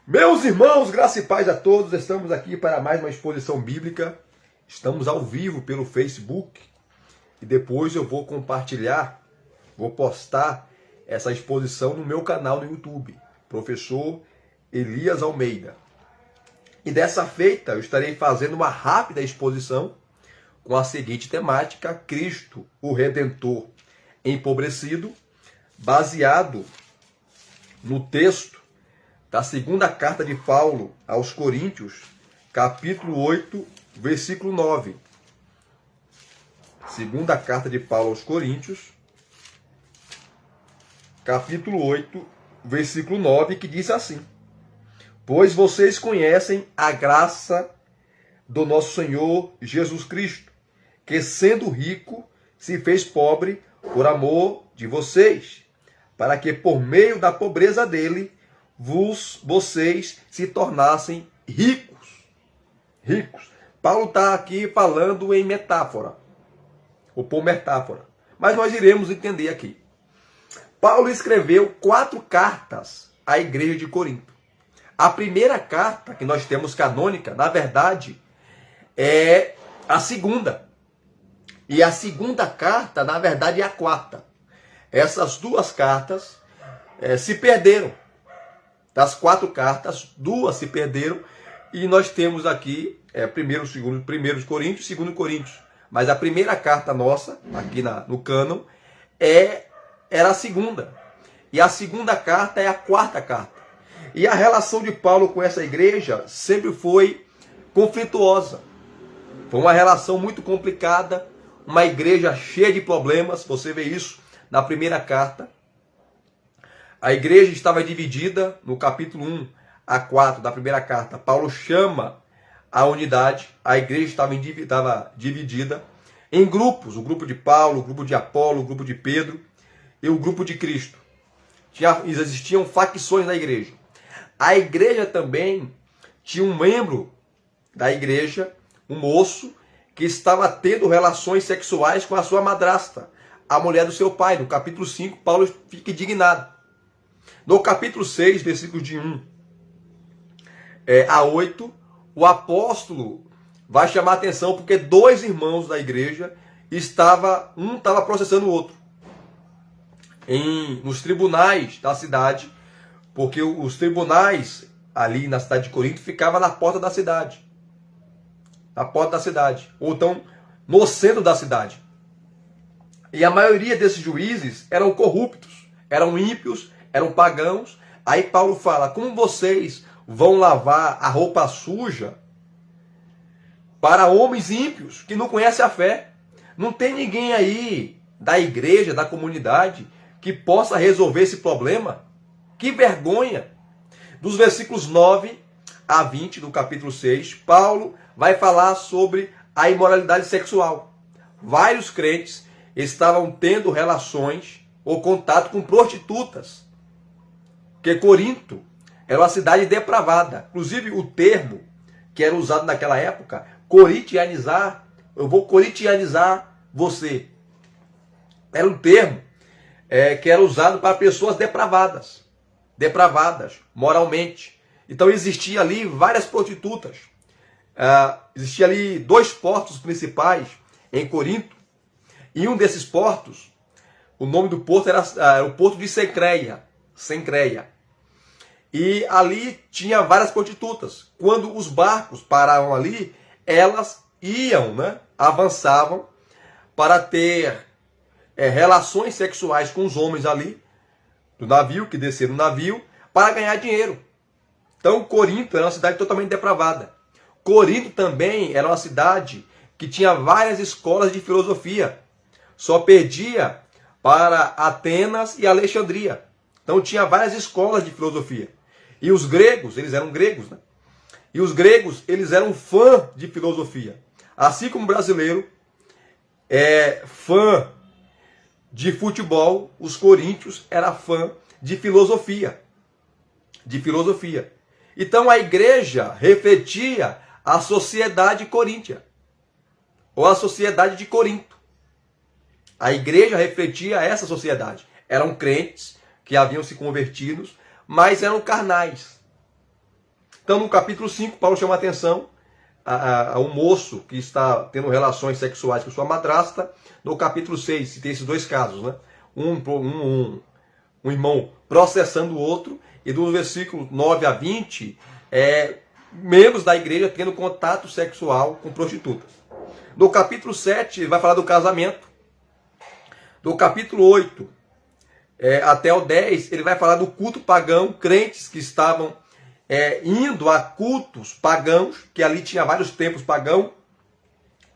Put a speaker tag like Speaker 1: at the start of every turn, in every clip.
Speaker 1: Meus irmãos, graça e paz a todos, estamos aqui para mais uma exposição bíblica. Estamos ao vivo pelo Facebook e depois eu vou compartilhar, vou postar essa exposição no meu canal no YouTube, Professor Elias Almeida. E dessa feita eu estarei fazendo uma rápida exposição com a seguinte temática: Cristo, o Redentor empobrecido, baseado no texto da segunda carta de Paulo aos Coríntios, capítulo 8, versículo 9. Segunda carta de Paulo aos Coríntios, capítulo 8, versículo 9, que diz assim: Pois vocês conhecem a graça do nosso Senhor Jesus Cristo, que sendo rico, se fez pobre por amor de vocês, para que por meio da pobreza dele, vocês se tornassem ricos. Ricos. Paulo está aqui falando em metáfora, ou por metáfora, mas nós iremos entender aqui. Paulo escreveu 4 cartas à igreja de Corinto. A primeira carta que nós temos canônica, na verdade, é a segunda. E a segunda carta, na verdade, é a quarta. Essas duas cartas se perderam. Das 4 cartas, 2 se perderam, e nós temos aqui primeiro Coríntios, 2 Coríntios. Mas a primeira carta nossa, aqui no cânon, era a segunda. E a segunda carta é a quarta carta. E a relação de Paulo com essa igreja sempre foi conflituosa. Foi uma relação muito complicada, uma igreja cheia de problemas. Você vê isso na primeira carta. A igreja estava dividida, no capítulo 1 a 4 da primeira carta. Paulo chama a unidade. A igreja estava dividida em grupos. O grupo de Paulo, o grupo de Apolo, o grupo de Pedro e o grupo de Cristo. Existiam facções na igreja. A igreja também tinha um membro da igreja, um moço, que estava tendo relações sexuais com a sua madrasta, a mulher do seu pai. No capítulo 5, Paulo fica indignado. No capítulo 6, versículos de 1 a 8, o apóstolo vai chamar a atenção porque 2 irmãos da igreja um estava processando o outro nos tribunais da cidade, porque os tribunais ali na cidade de Corinto ficavam na porta da cidade. Na porta da cidade, ou então no centro da cidade. E a maioria desses juízes eram corruptos, eram ímpios, eram pagãos. Aí Paulo fala: como vocês vão lavar a roupa suja para homens ímpios que não conhecem a fé? Não tem ninguém aí da igreja, da comunidade, que possa resolver esse problema? Que vergonha! Dos versículos 9 a 20 do capítulo 6, Paulo vai falar sobre a imoralidade sexual. Vários crentes estavam tendo relações ou contato com prostitutas. Porque Corinto era uma cidade depravada. Inclusive o termo que era usado naquela época, corintianizar, eu vou corintianizar você. Era um termo que era usado para pessoas depravadas moralmente. Então existia ali várias prostitutas. Existia ali 2 portos principais em Corinto. E um desses portos, o nome do porto era o porto de Sencreia. E ali tinha várias prostitutas. Quando os barcos paravam ali, elas iam, avançavam para ter relações sexuais com os homens ali do navio, que desceram no navio, para ganhar dinheiro. Então Corinto era uma cidade totalmente depravada. Corinto também era uma cidade que tinha várias escolas de filosofia. Só perdia para Atenas e Alexandria. Então tinha várias escolas de filosofia. E os gregos, eles eram gregos, E os gregos, eles eram fã de filosofia. Assim como o brasileiro é fã de futebol, os coríntios eram fã de filosofia. Então a igreja refletia a sociedade coríntia, ou a sociedade de Corinto. A igreja refletia essa sociedade. Eram crentes que haviam se convertido, mas eram carnais. Então, no capítulo 5, Paulo chama a atenção ao moço que está tendo relações sexuais com sua madrasta. No capítulo 6, tem esses dois casos, né? Um irmão processando o outro, e dos versículos 9 a 20, membros da igreja tendo contato sexual com prostitutas. No capítulo 7, ele vai falar do casamento. Do capítulo 8 até o 10, ele vai falar do culto pagão, crentes que estavam indo a cultos pagãos, que ali tinha vários templos pagãos.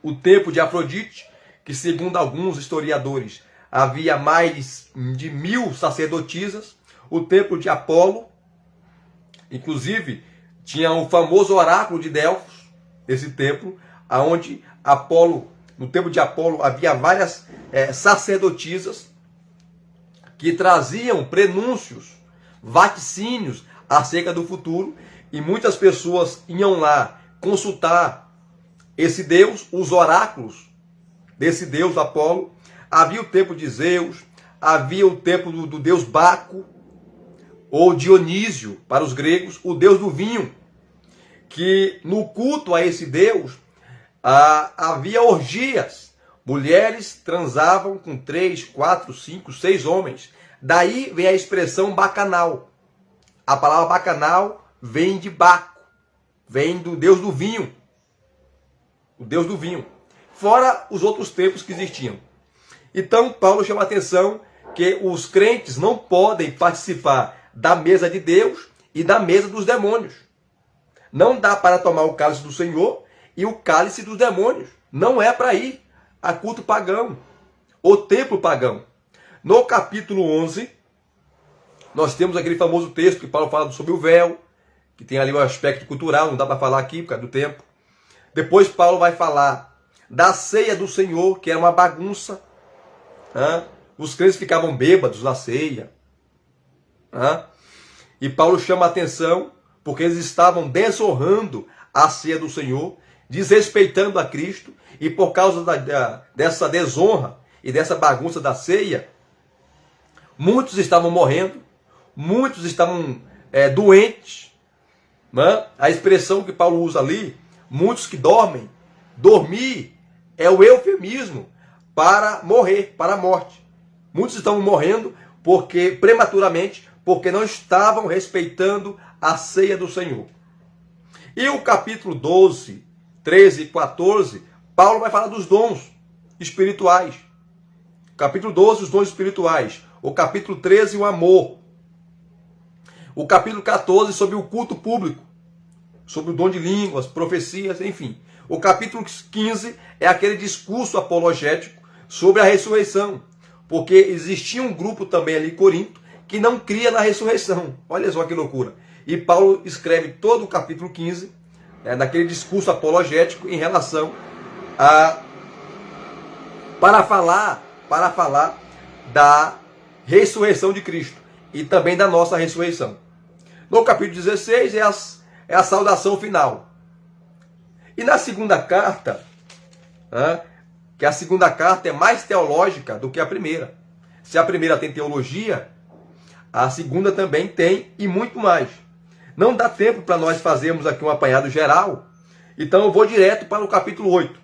Speaker 1: O templo de Afrodite, que segundo alguns historiadores, havia mais de 1000 sacerdotisas. O templo de Apolo, inclusive, tinha o famoso oráculo de Delfos, esse templo, onde Apolo, no templo de Apolo, havia várias sacerdotisas que traziam prenúncios, vaticínios acerca do futuro, e muitas pessoas iam lá consultar esse Deus, os oráculos desse Deus Apolo. Havia o templo de Zeus, havia o templo do deus Baco, ou Dionísio para os gregos, o deus do vinho, que no culto a esse deus havia orgias. Mulheres transavam com 3, 4, 5, 6 homens. Daí vem a expressão bacanal. A palavra bacanal vem de Baco, vem do deus do vinho. O deus do vinho. Fora os outros templos que existiam. Então, Paulo chama a atenção que os crentes não podem participar da mesa de Deus e da mesa dos demônios. Não dá para tomar o cálice do Senhor e o cálice dos demônios. Não é para ir a culto pagão, ou templo pagão. No capítulo 11, nós temos aquele famoso texto que Paulo fala sobre o véu, que tem ali um aspecto cultural, não dá para falar aqui por causa do tempo. Depois Paulo vai falar da ceia do Senhor, que era uma bagunça. Os crentes ficavam bêbados na ceia. E Paulo chama a atenção porque eles estavam desonrando a ceia do Senhor, desrespeitando a Cristo, e por causa dessa desonra e dessa bagunça da ceia, muitos estavam morrendo, muitos estavam doentes. A expressão que Paulo usa ali, muitos que dormem, dormir é o eufemismo para morrer, para a morte. Muitos estão morrendo prematuramente, porque não estavam respeitando a ceia do Senhor. E o capítulo 12, 13 e 14, Paulo vai falar dos dons espirituais. Capítulo 12, os dons espirituais. O capítulo 13, o amor. O capítulo 14, sobre o culto público. Sobre o dom de línguas, profecias, enfim. O capítulo 15 é aquele discurso apologético sobre a ressurreição. Porque existia um grupo também ali em Corinto que não cria na ressurreição. Olha só que loucura. E Paulo escreve todo o capítulo 15 naquele discurso apologético em relação para falar da ressurreição de Cristo e também da nossa ressurreição. No capítulo 16 é a saudação final. E na segunda carta, que a segunda carta é mais teológica do que a primeira. Se a primeira tem teologia, a segunda também tem, e muito mais. Não dá tempo para nós fazermos aqui um apanhado geral, então eu vou direto para o capítulo 8.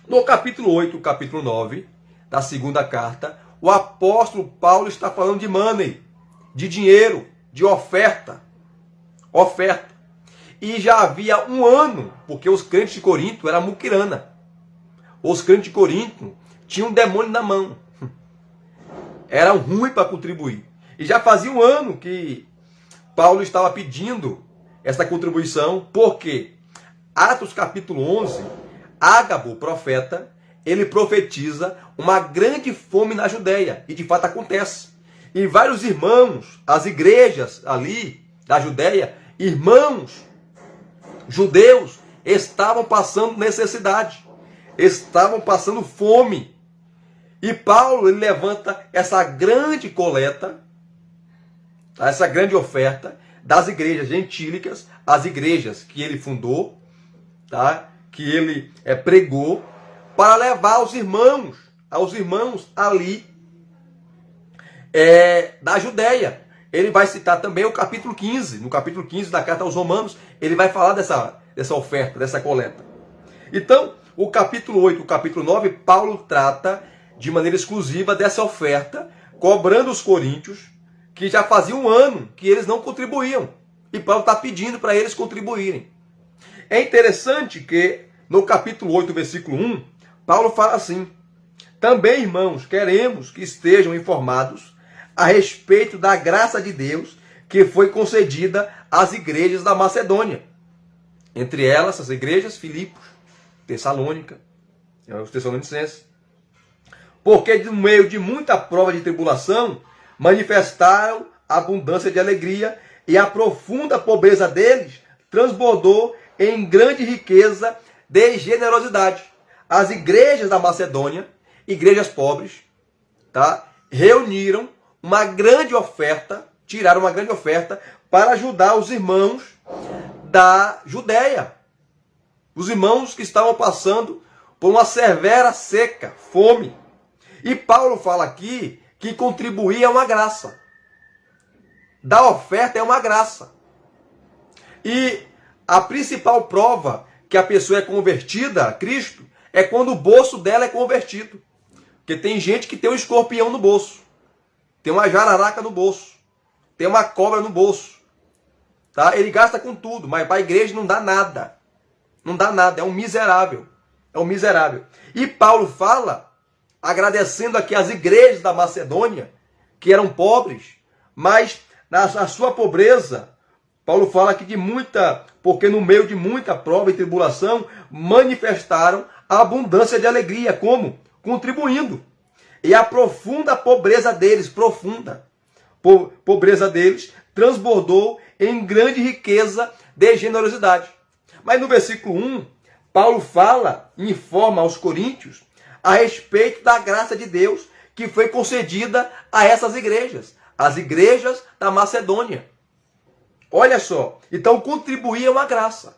Speaker 1: No capítulo 8, capítulo 9, da segunda carta, o apóstolo Paulo está falando de money, de dinheiro, de oferta. Oferta. E já havia um ano, porque os crentes de Corinto eram muquirana. Os crentes de Corinto tinham um demônio na mão. Eram ruins para contribuir. E já fazia um ano que Paulo estava pedindo essa contribuição, porque Atos capítulo 11, Ágabo, o profeta, ele profetiza uma grande fome na Judéia. E de fato acontece. E vários irmãos, as igrejas ali da Judéia, irmãos judeus, estavam passando necessidade. Estavam passando fome. E Paulo ele levanta essa grande coleta, essa grande oferta das igrejas gentílicas, as igrejas que ele fundou, que ele pregou, para levar aos irmãos ali da Judéia. ele vai citar também o capítulo 15. No capítulo 15 da carta aos Romanos, ele vai falar dessa oferta, dessa coleta. Então, o capítulo 8 e o capítulo 9, Paulo trata de maneira exclusiva dessa oferta, cobrando os coríntios, que já fazia um ano que eles não contribuíam. E Paulo está pedindo para eles contribuírem. É interessante que no capítulo 8, versículo 1, Paulo fala assim: também, irmãos, queremos que estejam informados a respeito da graça de Deus que foi concedida às igrejas da Macedônia. Entre elas, as igrejas Filipos, Tessalônica, os Tessalonicenses. Porque no meio de muita prova de tribulação, manifestaram abundância de alegria, e a profunda pobreza deles transbordou em grande riqueza de generosidade. As igrejas da Macedônia, igrejas pobres, tá, reuniram uma grande oferta, tiraram uma grande oferta para ajudar os irmãos da Judéia. Os irmãos que estavam passando por uma severa seca, fome. E Paulo fala aqui que contribuir é uma graça. Dar oferta é uma graça. E a principal prova que a pessoa é convertida a Cristo é quando o bolso dela é convertido. Porque tem gente que tem um escorpião no bolso, tem uma jararaca no bolso, tem uma cobra no bolso. Tá? Ele gasta com tudo, mas para a igreja não dá nada. Não dá nada, é um miserável. É um miserável. E Paulo fala, agradecendo aqui as igrejas da Macedônia, que eram pobres, mas na sua pobreza, Paulo fala aqui porque no meio de muita prova e tribulação, manifestaram a abundância de alegria. Como? Contribuindo. E a profunda pobreza deles, pobreza deles, transbordou em grande riqueza de generosidade. Mas no versículo 1, Paulo fala e informa aos coríntios a respeito da graça de Deus que foi concedida a essas igrejas, as igrejas da Macedônia. Olha só, então contribuir é uma graça.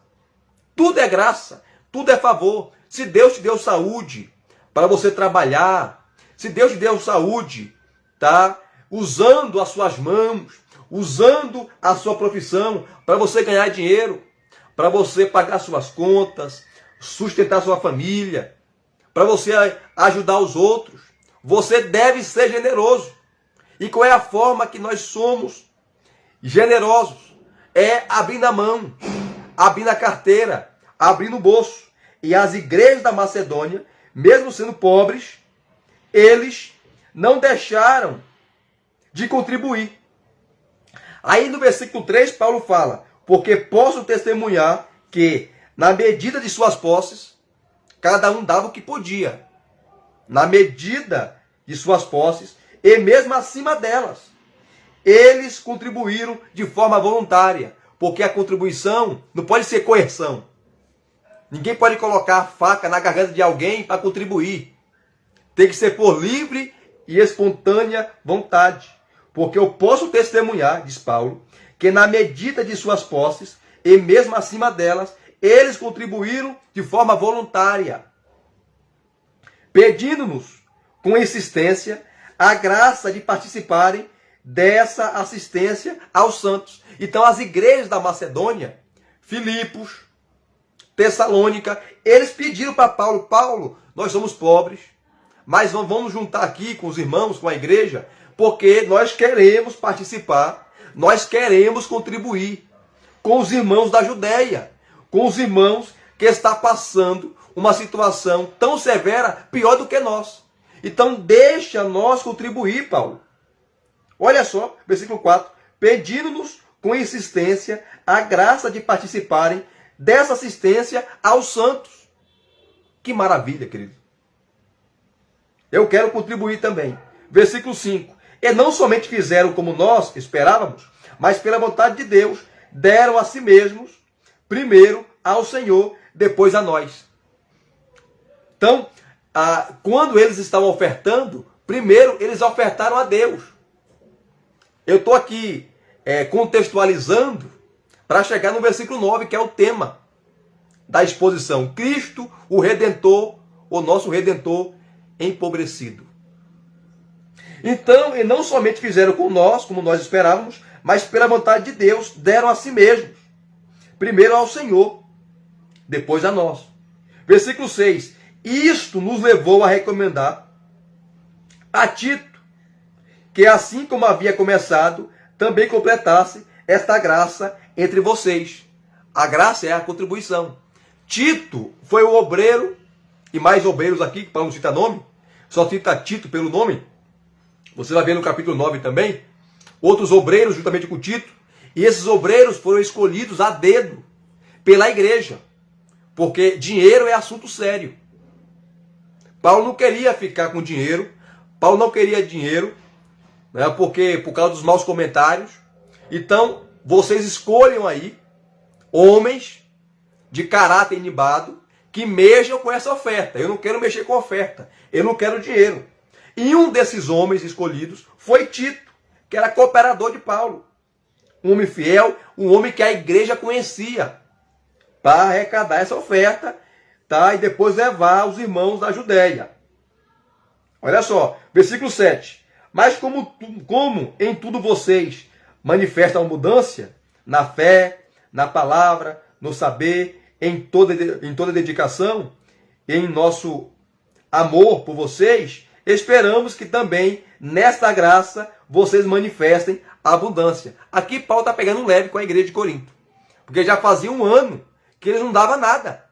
Speaker 1: Tudo é graça, tudo é favor. Se Deus te deu saúde para você trabalhar, se Deus te deu saúde, tá? Usando as suas mãos, usando a sua profissão para você ganhar dinheiro, para você pagar suas contas, sustentar sua família, para você ajudar os outros, você deve ser generoso. E qual é a forma que nós somos generosos? É abrindo a mão, abrindo a carteira, abrindo o bolso. E as igrejas da Macedônia, mesmo sendo pobres, eles não deixaram de contribuir. Aí no versículo 3, Paulo fala: porque posso testemunhar que, na medida de suas posses, cada um dava o que podia. Na medida de suas posses, e mesmo acima delas, eles contribuíram de forma voluntária. Porque a contribuição não pode ser coerção. Ninguém pode colocar a faca na garganta de alguém para contribuir. Tem que ser por livre e espontânea vontade. Porque eu posso testemunhar, diz Paulo, que na medida de suas posses, e mesmo acima delas, eles contribuíram de forma voluntária, pedindo-nos com insistência a graça de participarem dessa assistência aos santos. Então as igrejas da Macedônia, Filipos, Tessalônica, eles pediram para Paulo: Paulo, nós somos pobres, mas vamos juntar aqui com os irmãos, com a igreja, porque nós queremos participar, nós queremos contribuir com os irmãos da Judéia, com os irmãos que estão passando uma situação tão severa, pior do que nós. Então deixa nós contribuir, Paulo. Olha só, versículo 4. Pedindo-nos com insistência a graça de participarem dessa assistência aos santos. Que maravilha, querido. Eu quero contribuir também. Versículo 5. E não somente fizeram como nós esperávamos, mas pela vontade de Deus, deram a si mesmos, primeiro ao Senhor, depois a nós. Então, quando eles estavam ofertando, primeiro eles ofertaram a Deus. Eu estou aqui contextualizando para chegar no versículo 9, que é o tema da exposição. Cristo, o Redentor, o nosso Redentor empobrecido. Então, e não somente fizeram com nós, como nós esperávamos, mas pela vontade de Deus deram a si mesmos. Primeiro ao Senhor, depois a nós. Versículo 6. Isto nos levou a recomendar a Tito, que assim como havia começado, também completasse esta graça entre vocês. A graça é a contribuição. Tito foi o obreiro, e mais obreiros aqui, que Paulo não cita nome, só cita Tito pelo nome. Você vai ver no capítulo 9 também, outros obreiros juntamente com Tito, e esses obreiros foram escolhidos a dedo pela igreja, porque dinheiro é assunto sério. Paulo não queria ficar com dinheiro, Paulo não queria dinheiro, né, porque por causa dos maus comentários. Então, vocês escolham aí homens de caráter inibado que mexam com essa oferta. Eu não quero mexer com oferta, eu não quero dinheiro. E um desses homens escolhidos foi Tito, que era cooperador de Paulo. Um homem fiel, um homem que a igreja conhecia, para arrecadar essa oferta, tá? E depois levar os irmãos da Judéia. Olha só, versículo 7. Mas como em tudo vocês manifestam abundância, na fé, na palavra, no saber, em toda dedicação, em nosso amor por vocês, esperamos que também nesta graça vocês manifestem a abundância. Aqui Paulo está pegando um leve com a igreja de Corinto, porque já fazia um ano que eles não davam nada.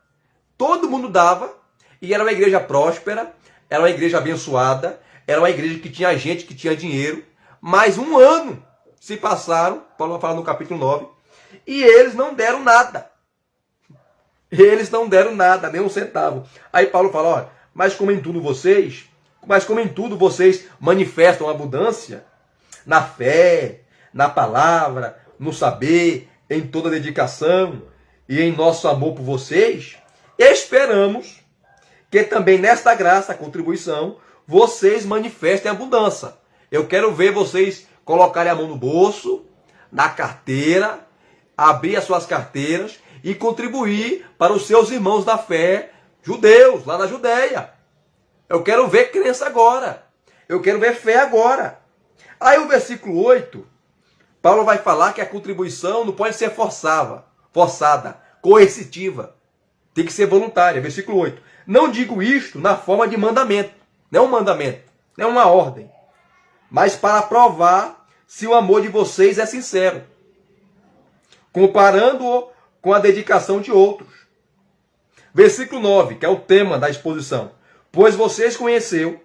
Speaker 1: Todo mundo dava, e era uma igreja próspera, era uma igreja abençoada, era uma igreja que tinha gente que tinha dinheiro, mas um ano se passaram, Paulo vai falar no capítulo 9, e eles não deram nada. Eles não deram nada, nem um centavo. Aí Paulo fala, olha, mas como em tudo vocês manifestam abundância, na fé, na palavra, no saber, em toda dedicação e em nosso amor por vocês, esperamos que também nesta graça, contribuição, vocês manifestem abundância. Eu quero ver vocês colocarem a mão no bolso, na carteira, abrir as suas carteiras e contribuir para os seus irmãos da fé, judeus, lá na Judéia. Eu quero ver crença agora. Eu quero ver fé agora. Aí o versículo 8, Paulo vai falar que a contribuição não pode ser forçada, coercitiva. Tem que ser voluntária. Versículo 8. Não digo isto na forma de mandamento. Não é um mandamento, não é uma ordem. Mas para provar se o amor de vocês é sincero. Comparando-o com a dedicação de outros. Versículo 9, que é o tema da exposição. Pois vocês conhecem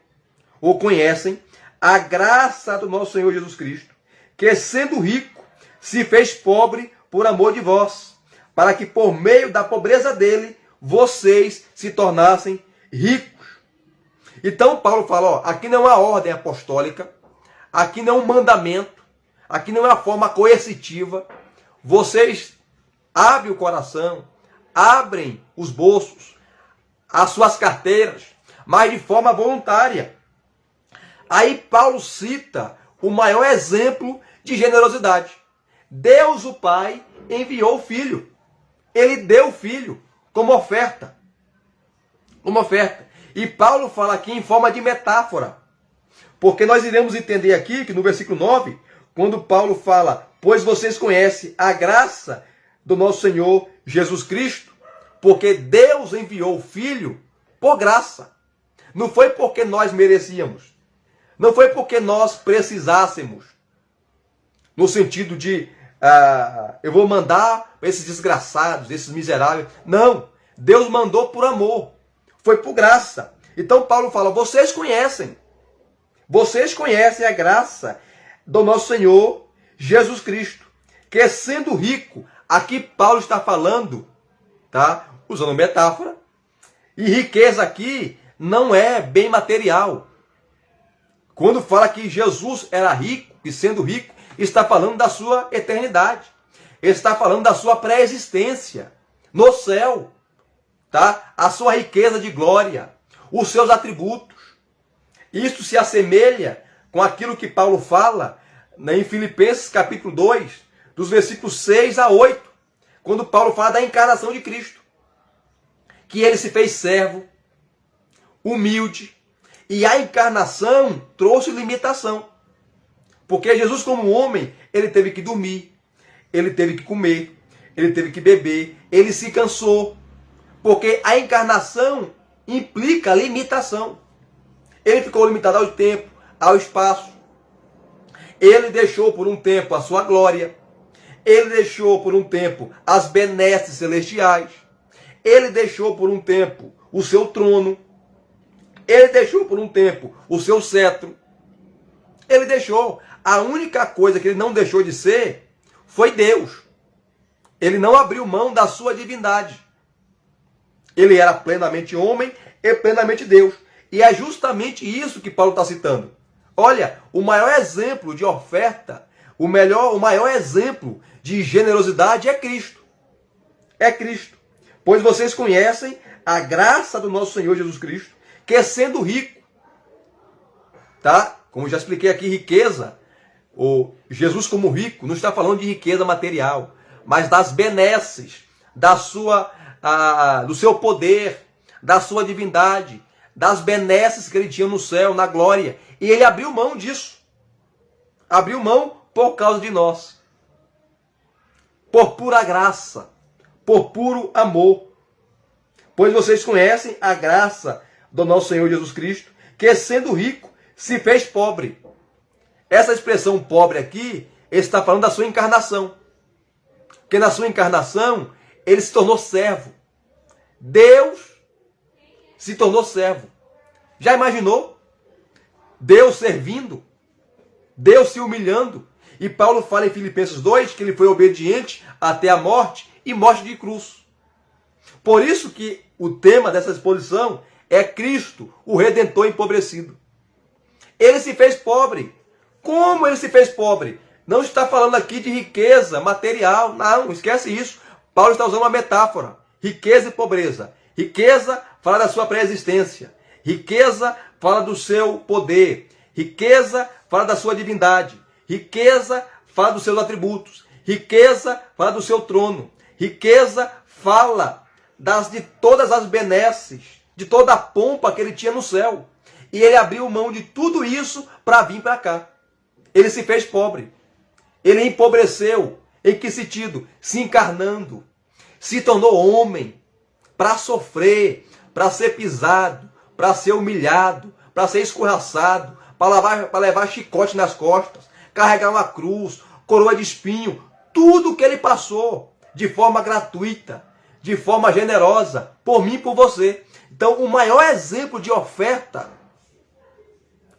Speaker 1: a graça do nosso Senhor Jesus Cristo, que sendo rico, se fez pobre por amor de vós, para que por meio da pobreza dele, vocês se tornassem ricos. Então Paulo fala, ó, aqui não é uma ordem apostólica, aqui não é um mandamento, aqui não é uma forma coercitiva. Vocês abrem o coração, abrem os bolsos, as suas carteiras, mas de forma voluntária. Aí Paulo cita o maior exemplo de generosidade. Deus, o Pai, enviou o Filho. Ele deu o Filho como oferta. Uma oferta. E Paulo fala aqui em forma de metáfora. Porque nós iremos entender aqui que no versículo 9, quando Paulo fala, pois vocês conhecem a graça do nosso Senhor Jesus Cristo, porque Deus enviou o Filho por graça. Não foi porque nós merecíamos. Não foi porque nós precisássemos. No sentido de, eu vou mandar esses desgraçados, esses miseráveis. Não. Deus mandou por amor. Foi por graça. Então Paulo fala, vocês conhecem a graça do nosso Senhor Jesus Cristo, que sendo rico, aqui Paulo está falando, tá? Usando metáfora, e riqueza aqui não é bem material. Quando fala que Jesus era rico, e sendo rico, está falando da sua eternidade. Está falando da sua pré-existência no céu, tá? A sua riqueza de glória, os seus atributos. Isso se assemelha com aquilo que Paulo fala em Filipenses capítulo 2, dos versículos 6 a 8, quando Paulo fala da encarnação de Cristo. Que ele se fez servo, humilde, e a encarnação trouxe limitação. Porque Jesus, como homem, ele teve que dormir, ele teve que comer, ele teve que beber, ele se cansou. Porque a encarnação implica limitação. Ele ficou limitado ao tempo, ao espaço. Ele deixou por um tempo a sua glória. Ele deixou por um tempo as benesses celestiais. Ele deixou por um tempo o seu trono. Ele deixou por um tempo o seu cetro. Ele deixou. A única coisa que ele não deixou de ser foi Deus. Ele não abriu mão da sua divindade. Ele era plenamente homem e plenamente Deus. E é justamente isso que Paulo está citando. Olha, o maior exemplo de oferta, o maior exemplo de generosidade é Cristo. É Cristo. Pois vocês conhecem a graça do nosso Senhor Jesus Cristo, que sendo rico, tá? Como já expliquei aqui, riqueza, ou Jesus como rico, não está falando de riqueza material, mas das benesses, do seu poder, da sua divindade, das benesses que ele tinha no céu, na glória. E ele abriu mão disso. Abriu mão por causa de nós. Por pura graça. Por puro amor. Pois vocês conhecem a graça do nosso Senhor Jesus Cristo, que sendo rico, se fez pobre. Essa expressão pobre aqui, ele está falando da sua encarnação. Porque na sua encarnação, ele se tornou servo. Deus se tornou servo. Já imaginou? Deus servindo, Deus se humilhando. E Paulo fala em Filipenses 2 que ele foi obediente até a morte e morte de cruz. Por isso que o tema dessa exposição é Cristo, o Redentor empobrecido. Ele se fez pobre. Como ele se fez pobre? Não está falando aqui de riqueza material. Não, esquece isso. Paulo está usando uma metáfora. Riqueza e pobreza. Riqueza fala da sua pré-existência. Riqueza fala do seu poder. Riqueza fala da sua divindade. Riqueza fala dos seus atributos. Riqueza fala do seu trono. Riqueza fala de todas as benesses, de toda a pompa que ele tinha no céu. E ele abriu mão de tudo isso para vir para cá. Ele se fez pobre. Ele empobreceu. Em que sentido? Se encarnando. Se tornou homem para sofrer, para ser pisado, para ser humilhado, para ser escorraçado, para levar chicote nas costas, carregar uma cruz, coroa de espinho, tudo que ele passou de forma gratuita, de forma generosa, por mim e por você. Então, o maior exemplo de oferta,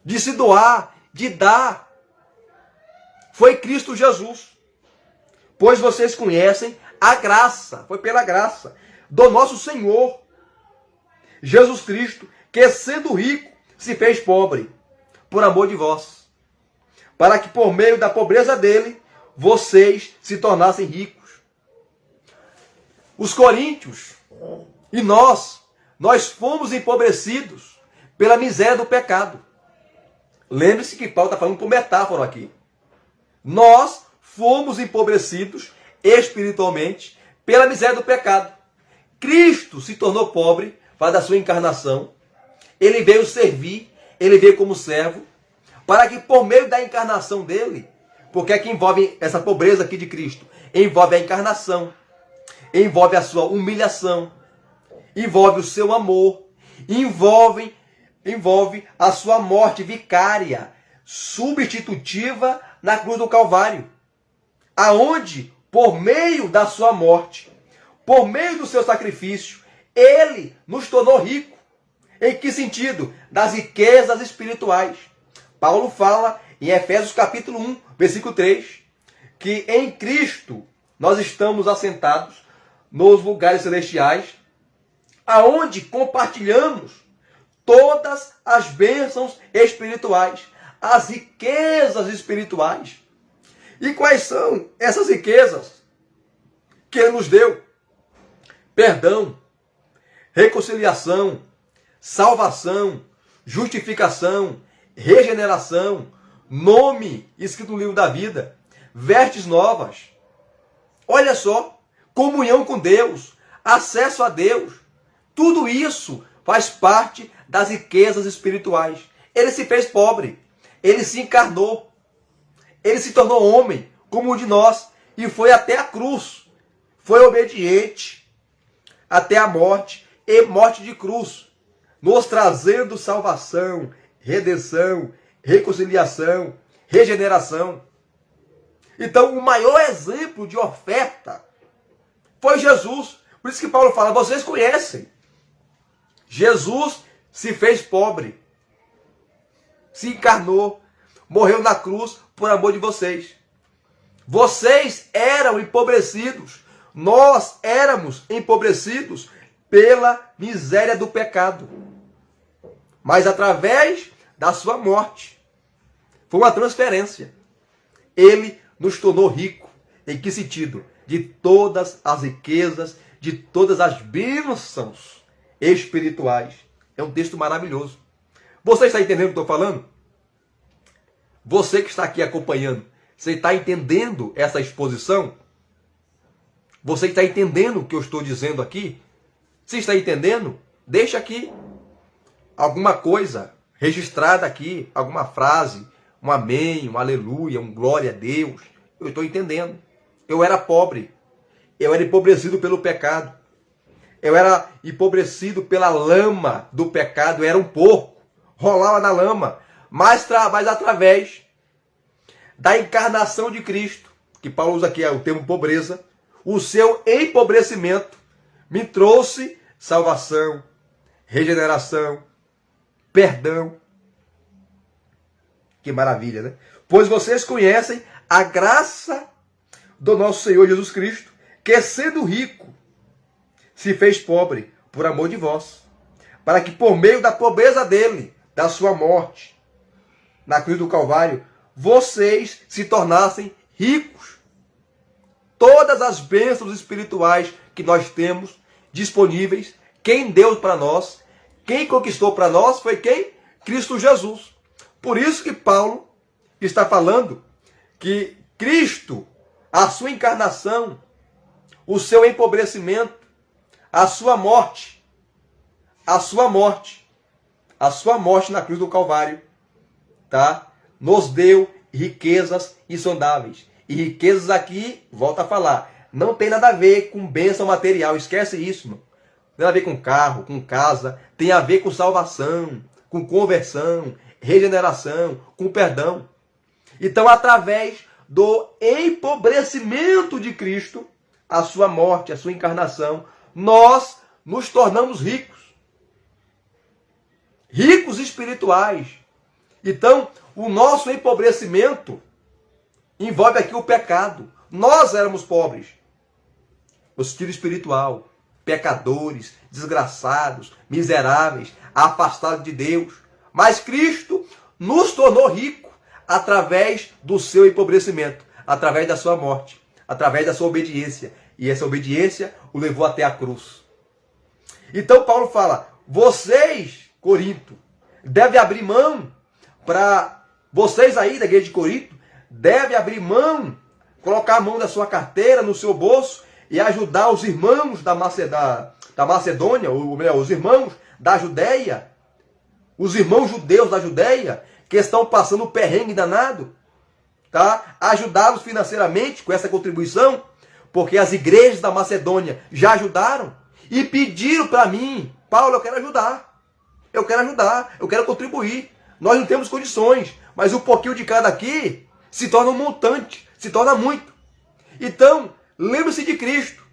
Speaker 1: de se doar, de dar, foi Cristo Jesus. Pois vocês conhecem a graça, foi pela graça do nosso Senhor Jesus Cristo, que sendo rico, se fez pobre, por amor de vós, para que por meio da pobreza dele, vocês se tornassem ricos. Os coríntios e nós fomos empobrecidos pela miséria do pecado. Lembre-se que Paulo está falando por metáfora aqui. Nós fomos empobrecidos espiritualmente pela miséria do pecado. Cristo se tornou pobre, fala da sua encarnação. Ele veio servir, ele veio como servo, para que por meio da encarnação dele, porque é que envolve essa pobreza aqui de Cristo, envolve a encarnação, envolve a sua humilhação, envolve o seu amor, envolve a sua morte vicária, substitutiva na cruz do Calvário, aonde, por meio da sua morte, por meio do seu sacrifício, ele nos tornou rico. Em que sentido? Das riquezas espirituais. Paulo fala em Efésios capítulo 1, versículo 3, que em Cristo nós estamos assentados nos lugares celestiais, aonde compartilhamos todas as bênçãos espirituais, as riquezas espirituais. E quais são essas riquezas que ele nos deu? Perdão, reconciliação, salvação, justificação, regeneração, nome escrito no livro da vida, vestes novas. Olha só, comunhão com Deus, acesso a Deus. Tudo isso faz parte das riquezas espirituais. Ele se fez pobre, ele se encarnou, Ele se tornou homem, como um de nós, e foi até a cruz. Foi obediente até a morte, e morte de cruz, nos trazendo salvação, redenção, reconciliação, regeneração. Então, o maior exemplo de oferta foi Jesus. Por isso que Paulo fala, vocês conhecem. Jesus se fez pobre, se encarnou, morreu na cruz por amor de vocês. Vocês eram empobrecidos, nós éramos empobrecidos pela miséria do pecado. Mas através da sua morte, foi uma transferência. Ele nos tornou rico. Em que sentido? De todas as riquezas, de todas as bênçãos espirituais. É um texto maravilhoso. Você está entendendo o que eu estou falando? Você que está aqui acompanhando, você está entendendo essa exposição? Você está entendendo o que eu estou dizendo aqui? Se está entendendo, deixa aqui alguma coisa registrada aqui, alguma frase, um amém, um aleluia, um glória a Deus. Eu estou entendendo. Eu era pobre. Eu era empobrecido pelo pecado. Eu era empobrecido pela lama do pecado. Eu era um porco. Rolava na lama. Mas através da encarnação de Cristo, que Paulo usa aqui o termo pobreza, o seu empobrecimento me trouxe salvação, regeneração, perdão. Que maravilha, né? Pois vocês conhecem a graça do nosso Senhor Jesus Cristo, que sendo rico, se fez pobre por amor de vós, para que por meio da pobreza dele, da sua morte, na cruz do Calvário, vocês se tornassem ricos. Todas as bênçãos espirituais que nós temos disponíveis, quem deu para nós, quem conquistou para nós foi quem? Cristo Jesus. Por isso que Paulo está falando que Cristo, a sua encarnação, o seu empobrecimento, a sua morte na cruz do Calvário, tá? Nos deu riquezas insondáveis. E riquezas aqui, volta a falar, não tem nada a ver com bênção material, esquece isso, não. Tem a ver com carro, com casa, tem a ver com salvação, com conversão, regeneração, com perdão. Então, através do empobrecimento de Cristo, a sua morte, a sua encarnação, nós nos tornamos ricos. Ricos espirituais. Então, o nosso empobrecimento envolve aqui o pecado. Nós éramos pobres. No sentido espiritual. Pecadores, desgraçados, miseráveis, afastados de Deus. Mas Cristo nos tornou rico através do seu empobrecimento, através da sua morte, através da sua obediência. E essa obediência o levou até a cruz. Então Paulo fala, vocês, Corinto, devem abrir mão para vocês aí da igreja de Corinto, devem abrir mão, colocar a mão da sua carteira no seu bolso e ajudar os irmãos da Macedônia, ou melhor, os irmãos da Judéia, os irmãos judeus da Judéia, que estão passando um perrengue danado, tá? Ajudá-los financeiramente com essa contribuição, porque as igrejas da Macedônia já ajudaram e pediram para mim, Paulo, eu quero ajudar, eu quero contribuir. Nós não temos condições, mas um pouquinho de cada aqui se torna um montante, se torna muito. Então, lembre-se de Cristo,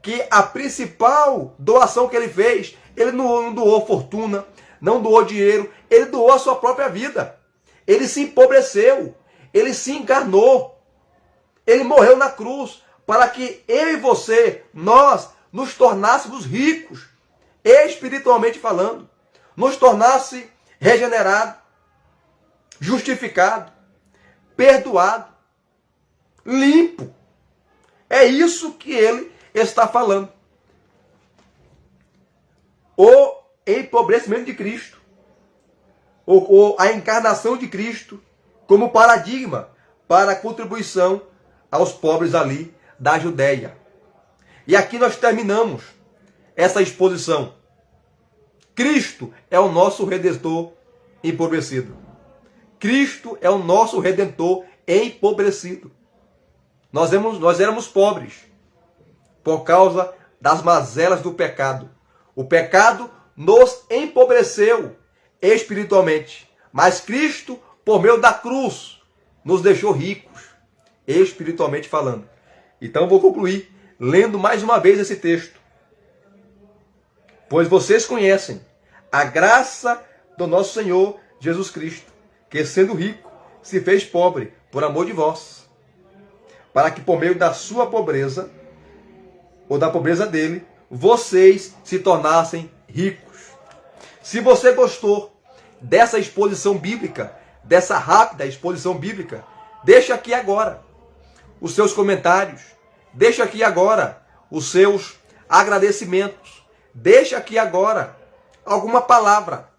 Speaker 1: que a principal doação que ele fez, ele não doou fortuna, não doou dinheiro, ele doou a sua própria vida. Ele se empobreceu, ele se encarnou, ele morreu na cruz, para que eu e você, nós, nos tornássemos ricos, espiritualmente falando, nos tornasse regenerado, justificado, perdoado, limpo. É isso que ele está falando. O empobrecimento de Cristo, ou a encarnação de Cristo, como paradigma para a contribuição aos pobres ali da Judéia. E aqui nós terminamos essa exposição. Cristo é o nosso Redentor empobrecido. Cristo é o nosso Redentor empobrecido. Nós éramos pobres por causa das mazelas do pecado. O pecado nos empobreceu espiritualmente. Mas Cristo, por meio da cruz, nos deixou ricos, espiritualmente falando. Então vou concluir lendo mais uma vez esse texto. Pois vocês conhecem a graça do nosso Senhor Jesus Cristo, que sendo rico, se fez pobre por amor de vós, para que por meio da sua pobreza, ou da pobreza dele, vocês se tornassem ricos. Se você gostou dessa exposição bíblica, dessa rápida exposição bíblica, deixa aqui agora os seus comentários, deixa aqui agora os seus agradecimentos, deixa aqui agora alguma palavra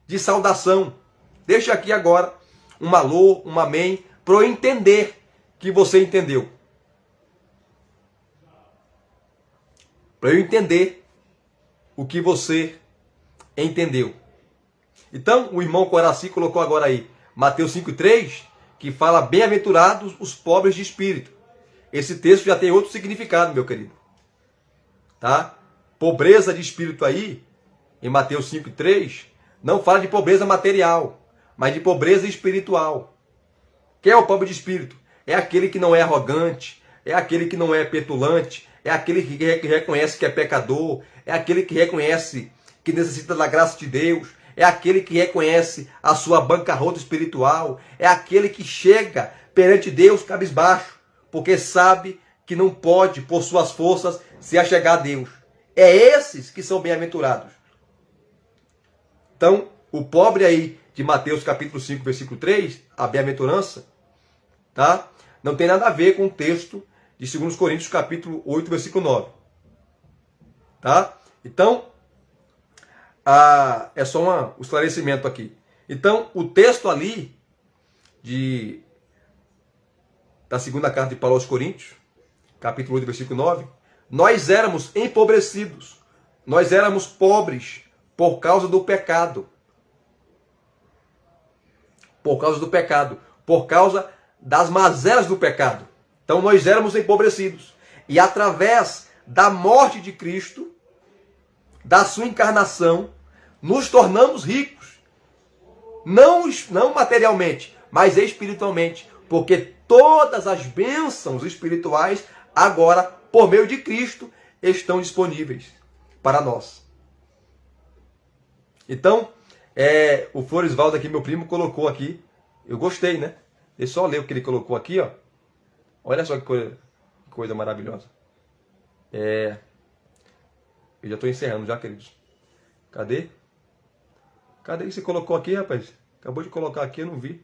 Speaker 1: de saudação, deixa aqui agora um alô, um amém, para eu entender que você entendeu. Para eu entender o que você entendeu. Então, o irmão Coraci colocou agora aí Mateus 5,3, que fala bem-aventurados os pobres de espírito. Esse texto já tem outro significado, meu querido. Tá? Pobreza de espírito aí, em Mateus 5,3, não fala de pobreza material, mas de pobreza espiritual. Quem é o pobre de espírito? É aquele que não é arrogante, é aquele que não é petulante, é aquele que reconhece que é pecador, é aquele que reconhece que necessita da graça de Deus, é aquele que reconhece a sua bancarrota espiritual, é aquele que chega perante Deus cabisbaixo, porque sabe que não pode, por suas forças, se achegar a Deus. É esses que são bem-aventurados. Então, o pobre aí de Mateus capítulo 5, versículo 3, a bem-aventurança, tá? Não tem nada a ver com o texto de 2 Coríntios capítulo 8, versículo 9. Tá? Então, é só um esclarecimento aqui. Então, o texto ali da segunda carta de Paulo aos Coríntios, capítulo 8, versículo 9, nós éramos empobrecidos, nós éramos pobres por causa do pecado. Por causa do pecado, por causa das mazelas do pecado. Então nós éramos empobrecidos. E através da morte de Cristo, da sua encarnação, nos tornamos ricos. Não materialmente, mas espiritualmente. Porque todas as bênçãos espirituais, agora, por meio de Cristo, estão disponíveis para nós. Então, o Floresvaldo aqui, meu primo, colocou aqui. Eu gostei, né? Deixa eu só ler o que ele colocou aqui, ó. Olha só que coisa maravilhosa. Eu já estou encerrando já, queridos. Cadê? Cadê que você colocou aqui, rapaz? Acabou de colocar aqui, eu não vi.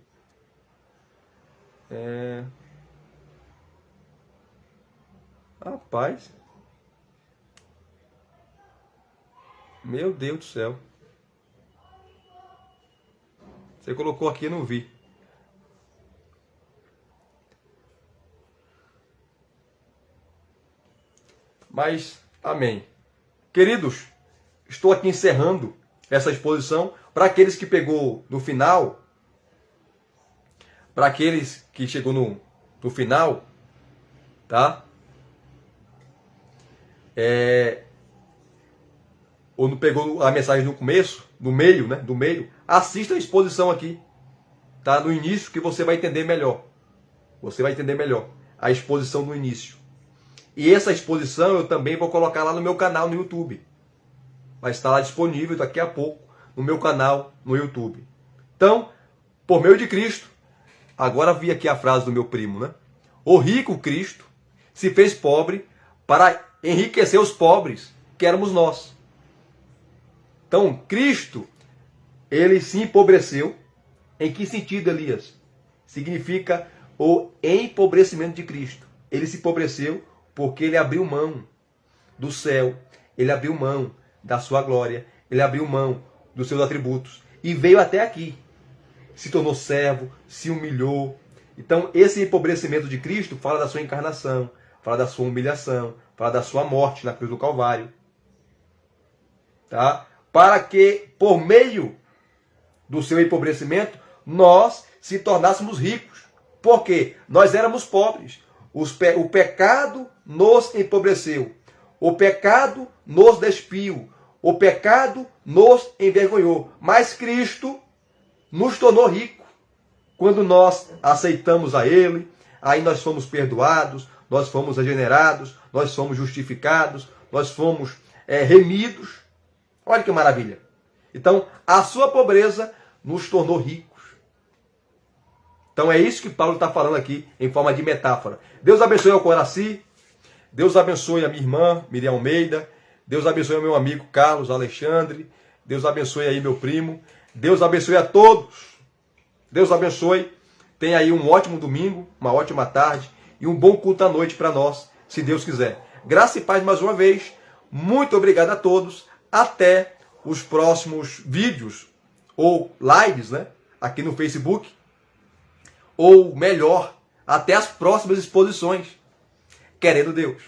Speaker 1: Rapaz. Meu Deus do céu. Você colocou aqui, eu não vi. Mas, amém. Queridos, estou aqui encerrando essa exposição. Para aqueles que pegou no final, para aqueles que chegou no final, tá? Ou não pegou a mensagem no começo, no meio, né? Do meio, assista a exposição aqui, tá? No início, que você vai entender melhor. Você vai entender melhor a exposição no início. E essa exposição eu também vou colocar lá no meu canal no YouTube. Vai estar lá disponível daqui a pouco no meu canal no YouTube. Então, por meio de Cristo, agora vi aqui a frase do meu primo, né? O rico Cristo se fez pobre para enriquecer os pobres, que éramos nós. Então, Cristo, ele se empobreceu. Em que sentido, Elias? Significa o empobrecimento de Cristo. Ele se empobreceu porque ele abriu mão do céu, ele abriu mão da sua glória, ele abriu mão dos seus atributos e veio até aqui. Se tornou servo, se humilhou. Então, esse empobrecimento de Cristo fala da sua encarnação, fala da sua humilhação, fala da sua morte na cruz do Calvário. Tá? Para que, por meio do seu empobrecimento, nós se tornássemos ricos. Porque nós éramos pobres. O pecado nos empobreceu. O pecado nos despiu. O pecado nos envergonhou. Mas Cristo nos tornou rico. Quando nós aceitamos a Ele, aí nós fomos perdoados, nós fomos regenerados, nós fomos justificados, nós fomos remidos. Olha que maravilha. Então, a sua pobreza nos tornou ricos. Então é isso que Paulo está falando aqui em forma de metáfora. Deus abençoe o Coraci, Deus abençoe a minha irmã Miriam Almeida, Deus abençoe o meu amigo Carlos Alexandre, Deus abençoe aí meu primo, Deus abençoe a todos. Deus abençoe, tenha aí um ótimo domingo, uma ótima tarde e um bom culto à noite para nós, se Deus quiser. Graça e paz mais uma vez, muito obrigado a todos, até os próximos vídeos ou lives, né, aqui no Facebook, ou melhor, até as próximas exposições, querendo Deus.